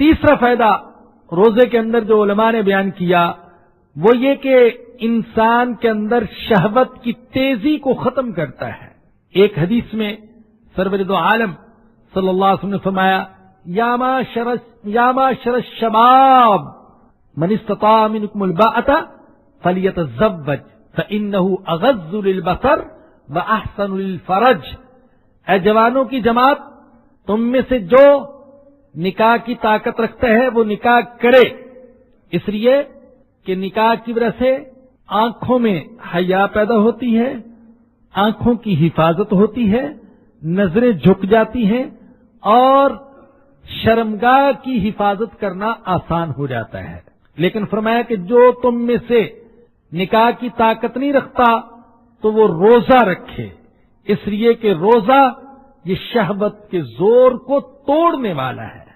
तीसरा फायदा रोजे के अंदर जो उलमा ने बयान किया वो ये कि इंसान के अंदर शहवत की तेजी को खत्म करता है। एक हदीस में सरवर दो आलम सल्लल्लाहु अलैहि वसल्लम ने फरमाया, या माशर शबाब मन इस्तता मिनकुमुल बाअता फलियतज़व्वज फइन्नहु अग़ज़्ज़ु लिलबसर व अहसनु लिलफरज। ऐ जवानों की जमात, तुम में से जो निकाह की ताकत रखता है वो निकाह करे, इसलिए कि निकाह की वजह से आंखों में हया पैदा होती है, आंखों की हिफाजत होती है, नजरें झुक जाती हैं और शर्मगाह की हिफाजत करना आसान हो जाता है। लेकिन फरमाया कि जो तुम में से निकाह की ताकत नहीं रखता तो वो रोजा रखे, इसलिए कि रोजा ये शहवत के जोर को तोड़ने वाला है।